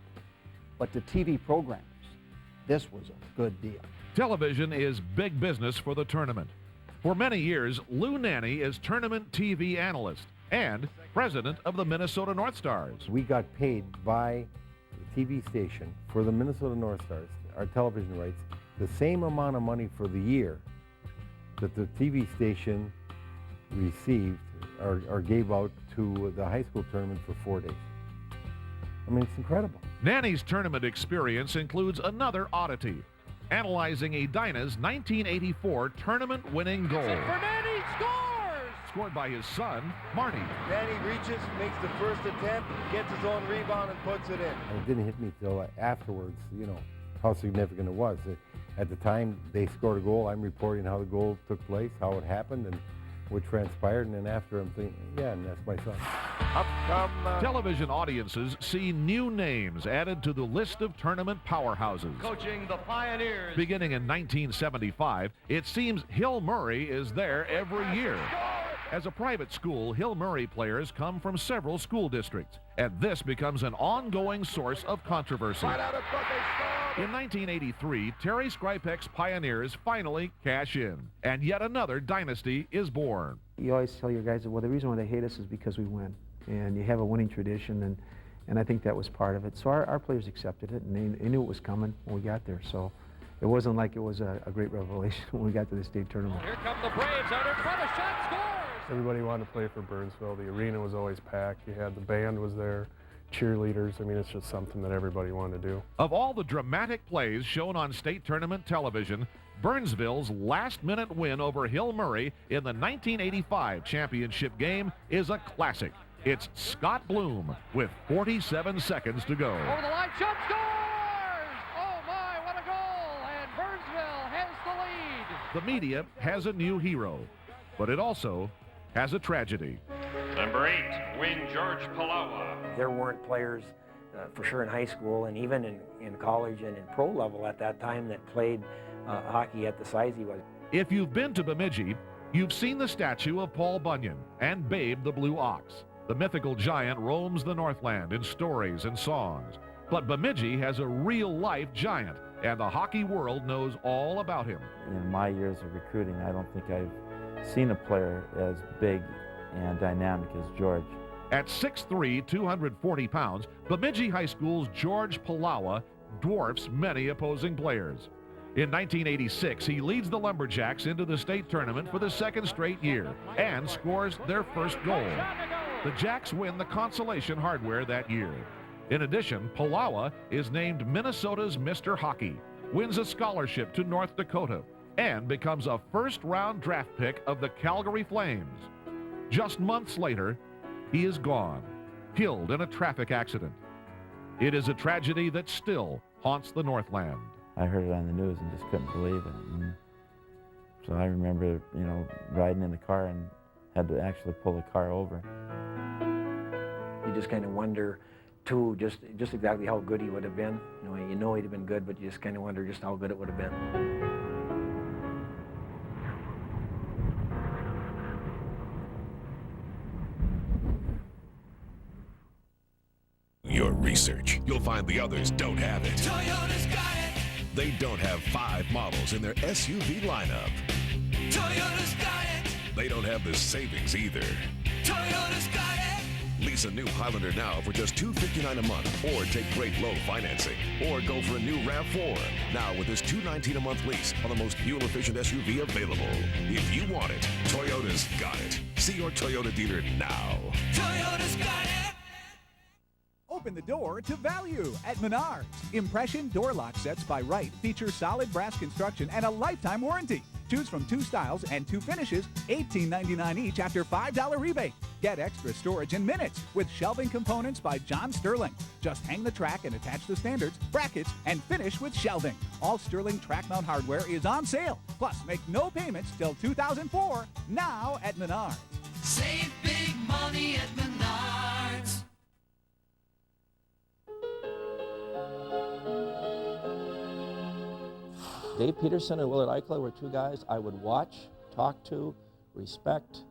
But to TV programmers, this was a good deal. Television is big business for the tournament. For many years, Lou Nanny is tournament TV analyst and president of the Minnesota North Stars. We got paid by the TV station for the Minnesota North Stars, our television rights, the same amount of money for the year that the TV station received or gave out to the high school tournament for 4 days. I mean, it's incredible. Nanny's tournament experience includes another oddity, analyzing Edina's 1984 tournament-winning goal. Nanny scores! Scored by his son, Marty. Nanny reaches, makes the first attempt, gets his own rebound and puts it in. And it didn't hit me till afterwards, you know, how significant it was. At the time they scored a goal, I'm reporting how the goal took place, how it happened, and what transpired, and then after I'm thinking, yeah, and that's my son. Up come... Television audiences see new names added to the list of tournament powerhouses. Coaching the Pioneers. Beginning in 1975, it seems Hill Murray is there every year. As a private school, Hill Murray players come from several school districts, and this becomes an ongoing source of controversy. In 1983, Terry Skripek's Pioneers finally cash in, and yet another dynasty is born. You always tell your guys that, well, the reason why they hate us is because we win, and you have a winning tradition, and I think that was part of it. So our players accepted it, and they knew it was coming when we got there. So it wasn't like it was a great revelation when we got to the state tournament. Here come the Braves out in front, a shot scores! Everybody wanted to play for Burnsville. The arena was always packed. You had the band was there, cheerleaders. I mean, it's just something that everybody wanted to do. Of all the dramatic plays shown on state tournament television, Burnsville's last-minute win over Hill Murray in the 1985 championship game is a classic. It's Scott Bloom with 47 seconds to go. Over the line, shot scores! Oh my, what a goal! And Burnsville has the lead. The media has a new hero, but it also has a tragedy. Number 8, wing George Palawa. There weren't players for sure in high school and even in college and in pro level at that time that played hockey at the size he was. If you've been to Bemidji, you've seen the statue of Paul Bunyan and Babe the Blue Ox. The mythical giant roams the Northland in stories and songs. But Bemidji has a real-life giant, and the hockey world knows all about him. In my years of recruiting, I don't think I've seen a player as big and dynamic as George. At 6'3", 240 pounds, Bemidji High School's George Palawa dwarfs many opposing players. In 1986, he leads the Lumberjacks into the state tournament for the second straight year and scores their first goal. The Jacks win the consolation hardware that year. In addition, Palawa is named Minnesota's Mr. Hockey, wins a scholarship to North Dakota, and becomes a first-round draft pick of the Calgary Flames. Just months later, he is gone, killed in a traffic accident. It is a tragedy that still haunts the Northland. I heard it on the news and just couldn't believe it. And so I remember, riding in the car and had to actually pull the car over. You just kind of wonder, too, just exactly how good he would have been. You know he'd have been good, but you just kind of wonder just how good it would have been. Your research, you'll find the others don't have it. Toyota's got it. They don't have 5 models in their SUV lineup. Toyota's got they don't have the savings either. Toyota's got it. Lease a new Highlander now for just $259 a month, or take great low financing, or go for a new RAV4 now with this $219 a month lease on the most fuel-efficient SUV available. If you want it, Toyota's got it. See your Toyota dealer now. Toyota's got it. Open the door to value at Menards. Impression door lock sets by Wright feature solid brass construction and a lifetime warranty. Choose from 2 styles and 2 finishes, $18.99 each after $5 rebate. Get extra storage in minutes with shelving components by John Sterling. Just hang the track and attach the standards, brackets, and finish with shelving. All Sterling track mount hardware is on sale. Plus, make no payments till 2004, now at Menards. Save big money at Menards. Dave Peterson and Willard Eichler were 2 guys I would watch, talk to, respect.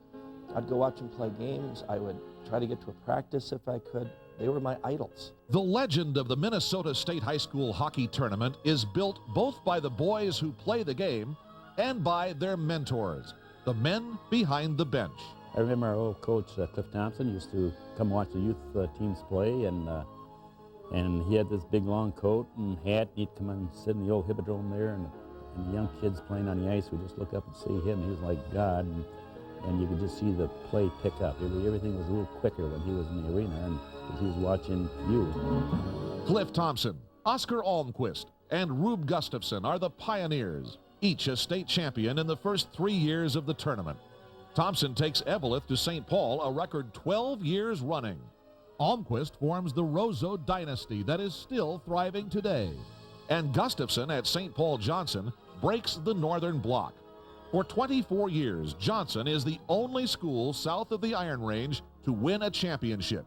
I'd go watch them play games. I would try to get to a practice if I could. They were my idols. The legend of the Minnesota State High School Hockey Tournament is built both by the boys who play the game and by their mentors, the men behind the bench. I remember our old coach, Cliff Thompson, used to come watch the youth teams play, and he had this big long coat and hat. He'd come and sit in the old hippodrome there, and the young kids playing on the ice would just look up and see him. He was like God, and you could just see the play pick up. Everything was a little quicker when he was in the arena, and he was watching you. Cliff Thompson, Oscar Almquist, and Rube Gustafson are the pioneers, each a state champion in the first 3 years of the tournament. Thompson takes Eveleth to St. Paul a record 12 years running. Almquist forms the Roseau dynasty that is still thriving today. And Gustafson at St. Paul Johnson breaks the Northern Block. For 24 years, Johnson is the only school south of the Iron Range to win a championship.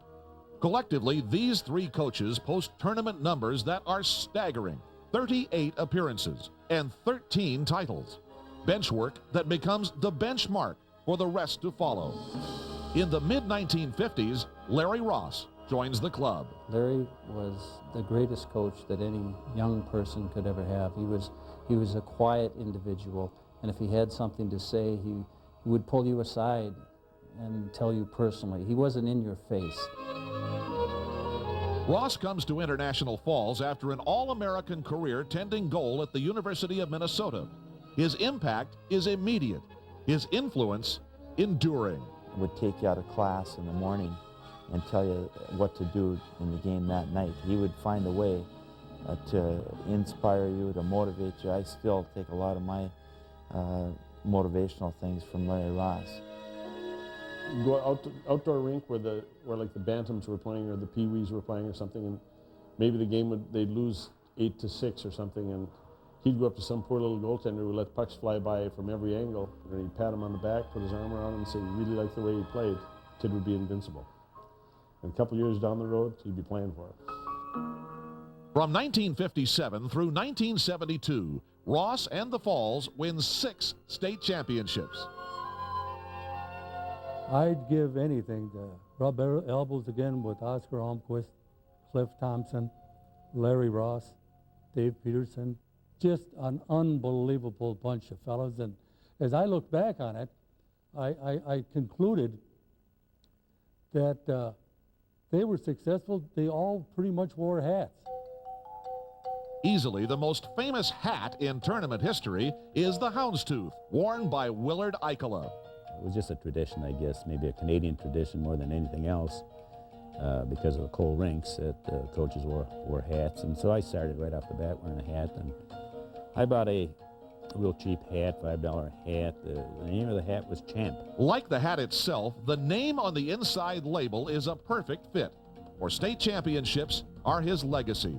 Collectively, these 3 coaches post tournament numbers that are staggering: 38 appearances and 13 titles. Benchwork that becomes the benchmark for the rest to follow. In the mid-1950s, Larry Ross joins the club. Larry was the greatest coach that any young person could ever have. He was a quiet individual, and if he had something to say, he would pull you aside and tell you personally. He wasn't in your face. Ross comes to International Falls after an All-American career tending goal at the University of Minnesota. His impact is immediate, his influence enduring. Would take you out of class in the morning and tell you what to do in the game that night. He would find a way to inspire you, to motivate you. I still take a lot of my motivational things from Larry Ross. Go out to outdoor rink where like the Bantams were playing or the Pee-wees were playing or something, and maybe the game they'd lose 8-6 or something, and he'd go up to some poor little goaltender who let pucks fly by from every angle, and he'd pat him on the back, put his arm around him, and say he really liked the way he played. Kid would be invincible. And a couple years down the road, he'd be playing for us. From 1957 through 1972, Ross and the Falls win 6 state championships. I'd give anything to rub elbows again with Oscar Almquist, Cliff Thompson, Larry Ross, Dave Peterson. Just an unbelievable bunch of fellows. And as I look back on it, I concluded that they were successful. They all pretty much wore hats. Easily the most famous hat in tournament history is the houndstooth, worn by Willard Eichler. It was just a tradition, I guess, maybe a Canadian tradition more than anything else, because of the cold rinks that coaches wore hats. And so I started right off the bat wearing a hat, and I bought a real cheap hat, $5 hat. The name of the hat was Champ. Like the hat itself, the name on the inside label is a perfect fit. For state championships are his legacy.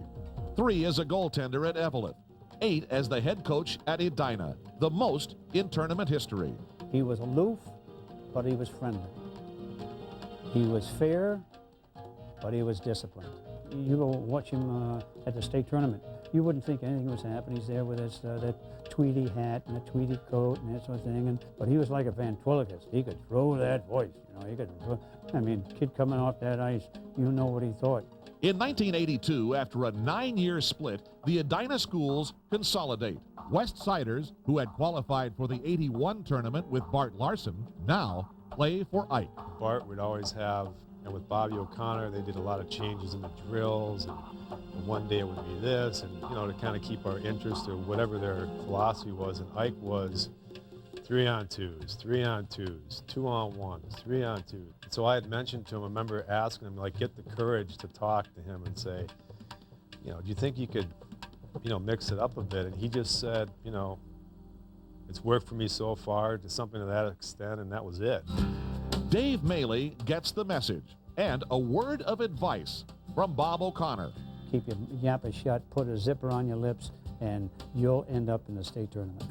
3 as a goaltender at Eveleth, 8 as the head coach at Edina, the most in tournament history. He was aloof, but he was friendly. He was fair, but he was disciplined. You go watch him at the state tournament, you wouldn't think anything was happening. He's there with his that tweedy hat and a tweedy coat and that sort of thing. But he was like a ventriloquist. He could throw that voice. You know, he could. I mean, kid coming off that ice, you know what he thought. In 1982, after a 9-year split, the Edina schools consolidate. West Siders, who had qualified for the '81 tournament with Bart Larson, now play for Ike. Bart would always have, and with Bobby O'Connor, they did a lot of changes in the drills, and one day it would be this, and to kind of keep our interest or whatever their philosophy was. And Ike was 3-on-2s, 3-on-2s, 2-on-1s, 3-on-2s. So I had mentioned to him, I remember asking him, like, get the courage to talk to him and say, do you think you could, mix it up a bit? And he just said, it's worked for me so far to something to that extent, and that was it. Dave Maley gets the message and a word of advice from Bob O'Connor. Keep your yappers shut, put a zipper on your lips, and you'll end up in the state tournament.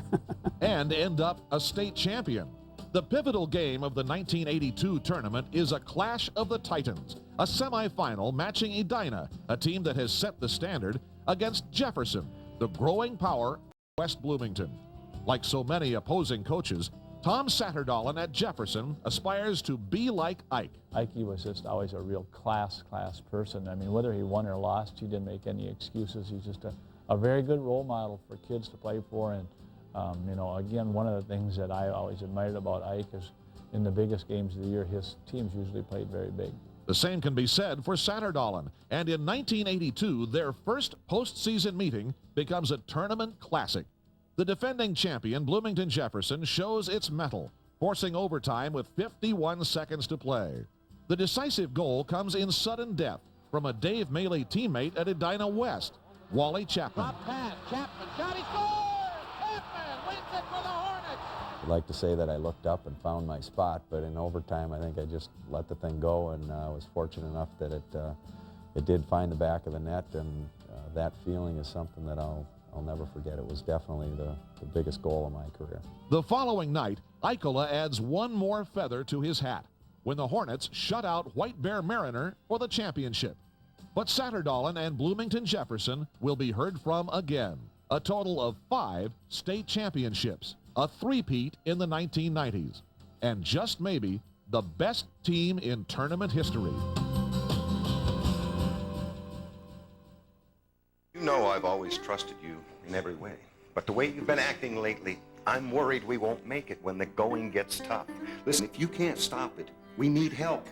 And end up a state champion. The pivotal game of the 1982 tournament is a clash of the Titans, a semifinal matching Edina, a team that has set the standard, against Jefferson, the growing power of West Bloomington. Like so many opposing coaches, Tom Satterdalen at Jefferson aspires to be like Ike. Ike was just always a real class person. I mean, whether he won or lost, he didn't make any excuses. He's just a very good role model for kids to play for. And, again, one of the things that I always admired about Ike is in the biggest games of the year, his teams usually played very big. The same can be said for Satterdalen. And in 1982, their first postseason meeting becomes a tournament classic. The defending champion, Bloomington Jefferson, shows its mettle, forcing overtime with 51 seconds to play. The decisive goal comes in sudden death from a Dave Maley teammate at Edina West, Wally Chapman. Drop pass, Chapman shot, he scores! Chapman wins it for the Hornets! I'd like to say that I looked up and found my spot, but in overtime I think I just let the thing go, and I was fortunate enough that it did find the back of the net, and that feeling is something that I'll never forget. It was definitely the biggest goal of my career. The following night, Ikola adds one more feather to his hat when the Hornets shut out White Bear Mariner for the championship. But Satterdalen and Bloomington Jefferson will be heard from again. A total of 5 state championships, a three-peat in the 1990s, and just maybe the best team in tournament history. You know I've always trusted you in every way. But the way you've been acting lately, I'm worried we won't make it when the going gets tough. Listen, if you can't stop it, we need help.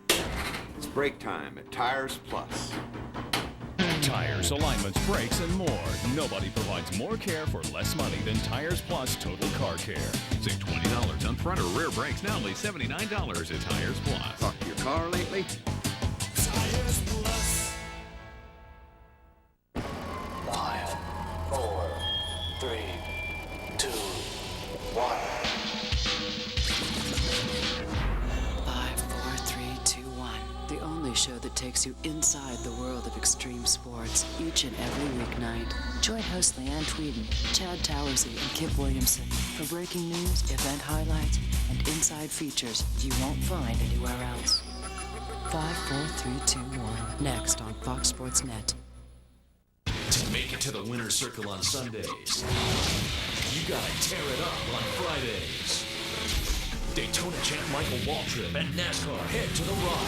It's break time at Tires Plus. Tires, alignments, brakes, and more. Nobody provides more care for less money than Tires Plus Total Car Care. Save $20 on front or rear brakes, now only $79 at Tires Plus. Talk to your car lately? Tires Plus. 5, 4, 3, 2, 1. 5, 4, 3, 2, 1. The only show that takes you inside the world of extreme sports each and every weeknight. Join hosts Leanne Tweeden, Chad Towersey, and Kip Williamson for breaking news, event highlights, and inside features you won't find anywhere else. 5, 4, 3, 2, 1. Next on Fox Sports Net. To make it to the winner's circle on Sundays, you gotta tear it up on Fridays. Daytona champ Michael Waltrip and NASCAR head to the rock.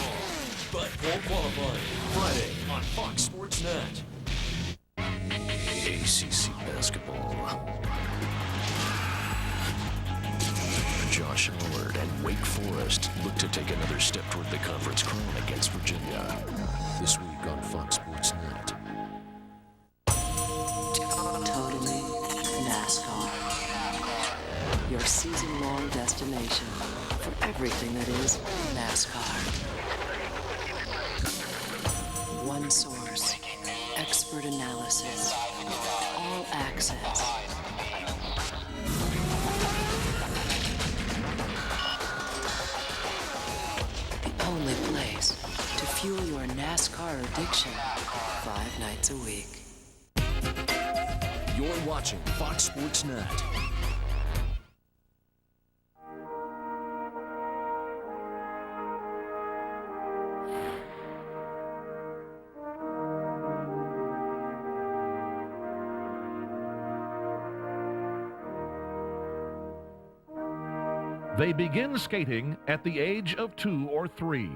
But for qualifying, Friday on Fox Sports Net. ACC basketball. Josh Howard and Wake Forest look to take another step toward the conference crown against Virginia. This week on Fox Sports Net. Totally NASCAR. Your season-long destination for everything that is NASCAR. One source, expert analysis, all access. The only place to fuel your NASCAR addiction 5 nights a week. You're watching Fox Sports Net. They begin skating at the age of 2 or 3,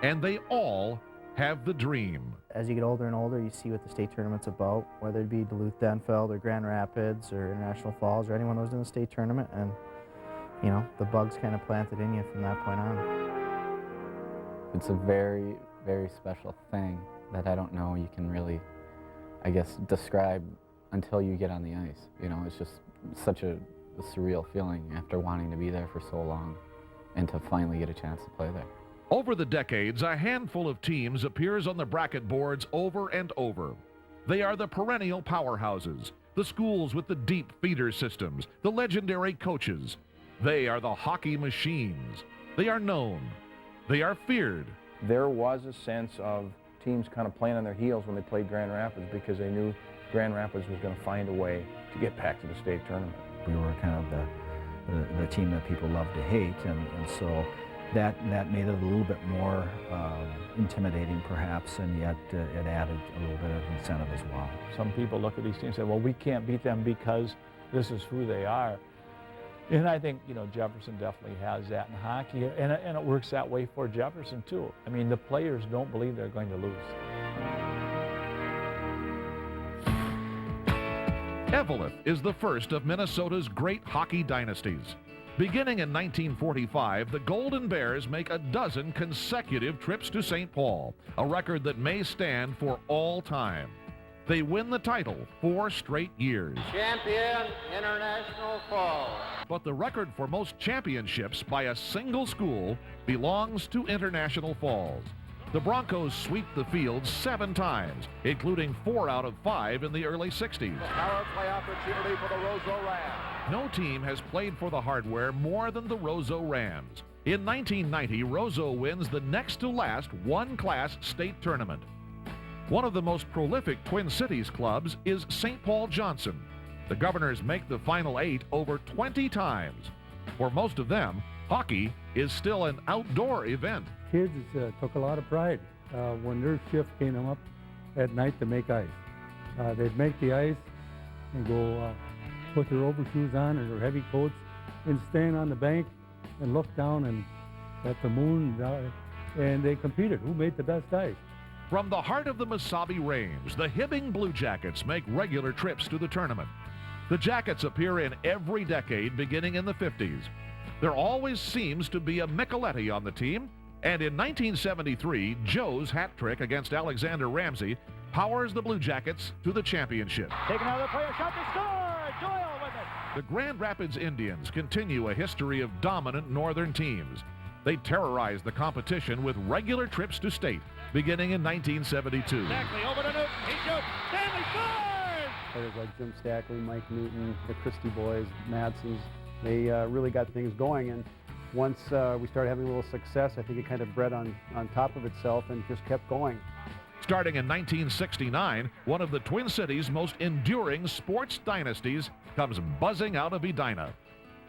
and they all have the dream. As you get older and older, you see what the state tournament's about, whether it be Duluth-Denfeld or Grand Rapids or International Falls or anyone that was in the state tournament, and you know, the bug's kind of planted in you from that point on. It's a very, very special thing that I don't know you can really, I guess, describe until you get on the ice. You know, it's just such a surreal feeling after wanting to be there for so long and to finally get a chance to play there. Over the decades, a handful of teams appears on the bracket boards over and over. They are the perennial powerhouses, the schools with the deep feeder systems, the legendary coaches. They are the hockey machines. They are known. They are feared. There was a sense of teams kind of playing on their heels when they played Grand Rapids because they knew Grand Rapids was going to find a way to get back to the state tournament. We were kind of the team that people love to hate, and so that made it a little bit more intimidating perhaps, and yet it added a little bit of incentive as well. Some people look at these teams and say, well, we can't beat them because this is who they are. And I think, you know, Jefferson definitely has that in hockey, and it works that way for Jefferson too. I mean, the players don't believe they're going to lose. Evelyn is the first of Minnesota's great hockey dynasties. Beginning in 1945, the Golden Bears make a dozen consecutive trips to St. Paul, a record that may stand for all time. They win the title 4 straight years. Champion, International Falls. But the record for most championships by a single school belongs to International Falls. The Broncos sweep the field 7 times, including 4 out of 5 in the early 60s. Power play opportunity for the Roseau Rams. No team has played for the hardware more than the Roseau Rams. In 1990, Roseau wins the next-to-last one-class state tournament. One of the most prolific Twin Cities clubs is St. Paul Johnson. The Governors make the Final 8 over 20 times. For most of them, hockey is still an outdoor event. Kids took a lot of pride when their shift came up at night to make ice. They'd make the ice and go put their overshoes on and their heavy coats and stand on the bank and look down and at the moon, and they competed. Who made the best ice? From the heart of the Mesabi Range, the Hibbing Blue Jackets make regular trips to the tournament. The Jackets appear in every decade beginning in the 50s. There always seems to be a Micheletti on the team, and in 1973, Joe's hat trick against Alexander Ramsey powers the Blue Jackets to the championship. Take another player shot to score! Doyle with it! The Grand Rapids Indians continue a history of dominant northern teams. They terrorize the competition with regular trips to state, beginning in 1972. Stackley over to Newton. He shoots. Stanley scores! Players like Jim Stackley, Mike Newton, the Christie boys, Madsons, they really got things going. And once we started having a little success, I think it kind of bred on top of itself and just kept going. Starting in 1969, one of the Twin Cities' most enduring sports dynasties comes buzzing out of Edina.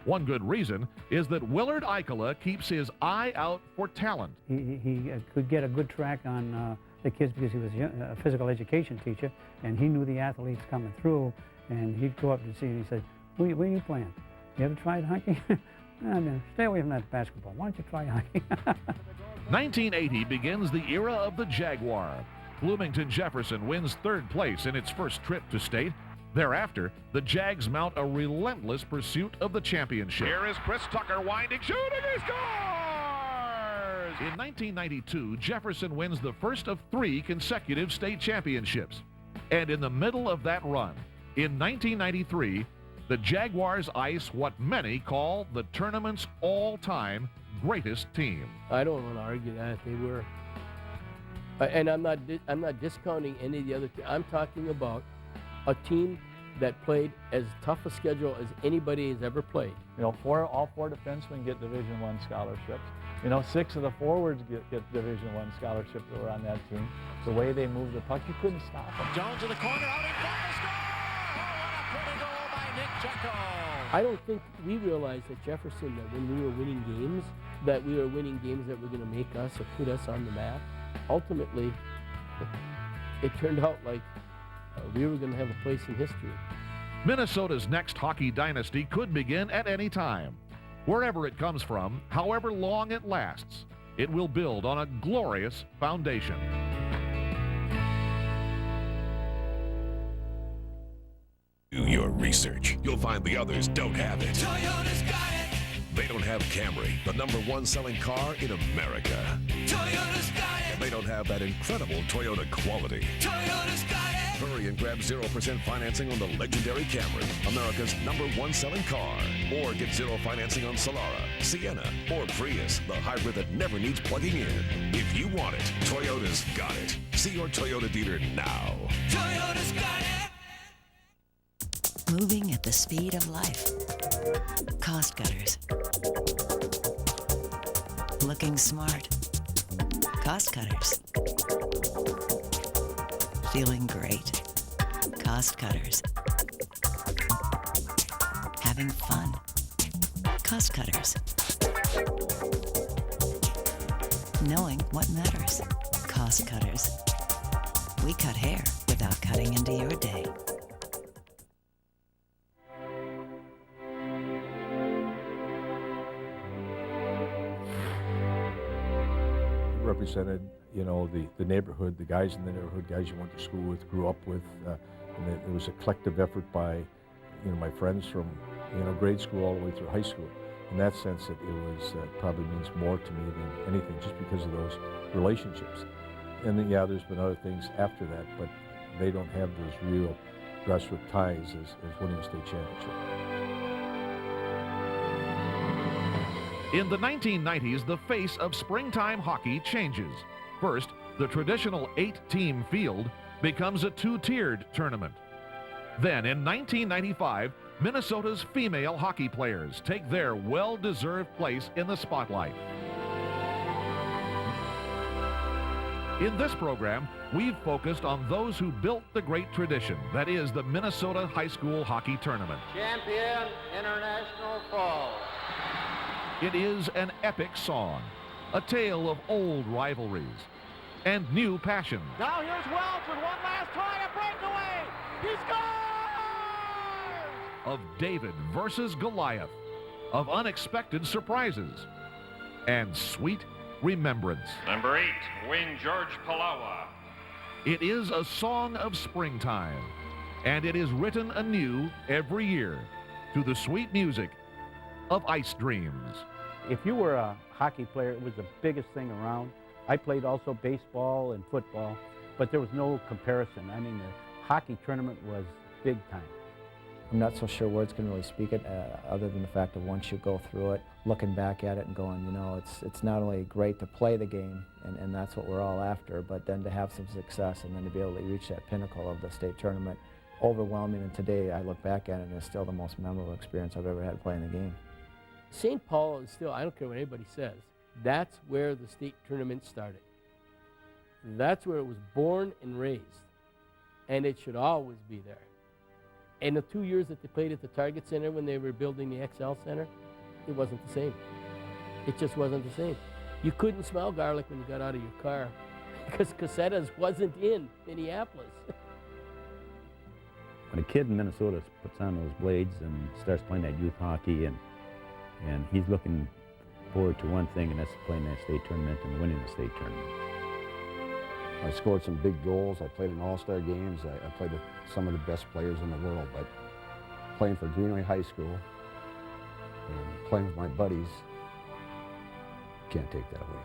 One good reason is that Willard Eichela keeps his eye out for talent. He could get a good track on the kids because he was a physical education teacher, and he knew the athletes coming through, and he'd go up to see, and he said, where are you playing? You ever tried hockey? No, stay away from that basketball. Why don't you try hockey? 1980 begins the era of the Jaguar. Bloomington Jefferson wins 3rd place in its first trip to state. Thereafter, the Jags mount a relentless pursuit of the championship. Here is Chris Tucker winding, shooting, he scores! In 1992, Jefferson wins the first of 3 consecutive state championships. And in the middle of that run, in 1993, the Jaguars ice what many call the tournament's all-time greatest team. I don't want to argue that. They were, and I'm not discounting any of the other teams. I'm talking about a team that played as tough a schedule as anybody has ever played. You know, all 4 defensemen get Division I scholarships. You know, 6 of the forwards get Division I scholarships that were on that team. The way they moved the puck, you couldn't stop them. Jones in the corner, out in front, the score! Oh, what a pretty goal by Nick Checo! I don't think we realized at Jefferson that when we were winning games, that we were winning games that were going to make us or put us on the map. Ultimately, it turned out like we were going to have a place in history. Minnesota's next hockey dynasty could begin at any time. Wherever it comes from, however long it lasts, it will build on a glorious foundation. research, you'll find the others don't have it. Toyota's got it. They don't have Camry, the #1 selling car in America. Toyota's got it. They don't have that incredible Toyota quality. Toyota's got it. Hurry and grab 0% financing on the legendary Camry, America's #1 selling car. Or get 0 financing on Solara, Sienna, or Prius, the hybrid that never needs plugging in. If you want it, Toyota's got it. See your Toyota dealer now. Toyota's got it. Moving at the speed of life. Cost cutters. Looking smart. Cost cutters. Feeling great. Cost cutters. Having fun. Cost cutters. Knowing what matters. Cost cutters. We cut hair without cutting into your day. Represented, you know, the neighborhood, the guys in the neighborhood, guys you went to school with, grew up with, and it was a collective effort by, you know, my friends from, you know, grade school all the way through high school. In that sense, it was probably means more to me than anything, just because of those relationships. And then, yeah, there's been other things after that, but they don't have those real grassroots ties as winning a state championship. In the 1990s, the face of springtime hockey changes. First, the traditional 8-team field becomes a 2-tiered tournament. Then, in 1995, Minnesota's female hockey players take their well-deserved place in the spotlight. In this program, we've focused on those who built the great tradition that is the Minnesota High School Hockey Tournament. Champion International Falls. It is an epic song, a tale of old rivalries and new passions. Now here's Welch with one last try, a breakaway. He scores! Of David versus Goliath, of unexpected surprises, and sweet remembrance. Number 8, Wayne George Palawa. It is a song of springtime, and it is written anew every year to the sweet music of Ice Dreams. If you were a hockey player, it was the biggest thing around. I played also baseball and football, but there was no comparison. I mean, the hockey tournament was big time. I'm not so sure words can really speak it, other than the fact that once you go through it, looking back at it and going, you know, it's not only great to play the game, and that's what we're all after, but then to have some success and then to be able to reach that pinnacle of the state tournament, overwhelming. And today I look back at it and it's still the most memorable experience I've ever had playing the game. St. Paul is still, I don't care what anybody says, that's where the state tournament started. That's where it was born and raised. And it should always be there. And the 2 years that they played at the Target Center when they were building the XL Center, it wasn't the same. It just wasn't the same. You couldn't smell garlic when you got out of your car because Casetas wasn't in Minneapolis. When a kid in Minnesota puts on those blades and starts playing that youth hockey, and he's looking forward to one thing, and that's playing that state tournament and winning the state tournament. I scored some big goals. I played in all-star games. I played with some of the best players in the world, but playing for Greenway High School and playing with my buddies, can't take that away.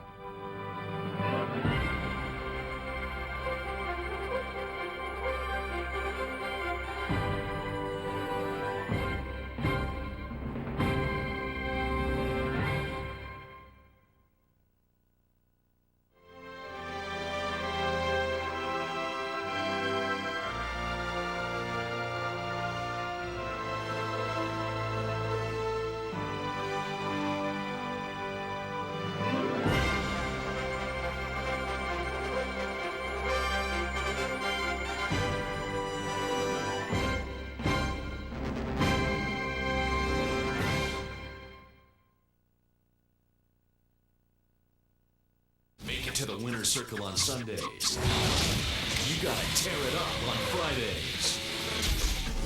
To the winner's circle on Sundays. You gotta tear it up on Fridays.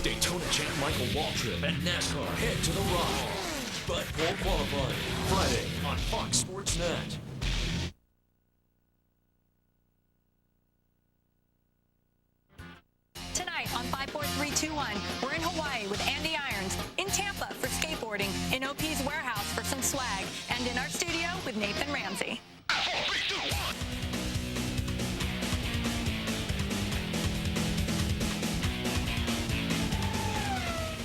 Daytona champ Michael Waltrip and NASCAR head to the rock. Bud Pole qualifying Friday on Fox Sports Net. Tonight on 54321, we're in Hawaii with with Nathan Ramsey.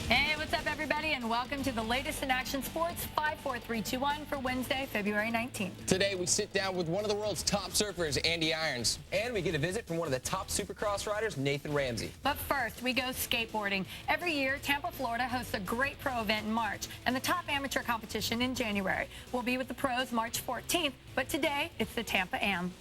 Hey, what's up, everybody, and welcome to the latest in action sports 5, 4, 3, 2, 1 for Wednesday, February 19th. Today, we sit down with one of the world's top surfers, Andy Irons. And we get a visit from one of the top supercross riders, Nathan Ramsey. But first, we go skateboarding. Every year, Tampa, Florida hosts a great pro event in March and the top amateur competition in January. We'll be with the pros March 14th, but today, it's the Tampa Am.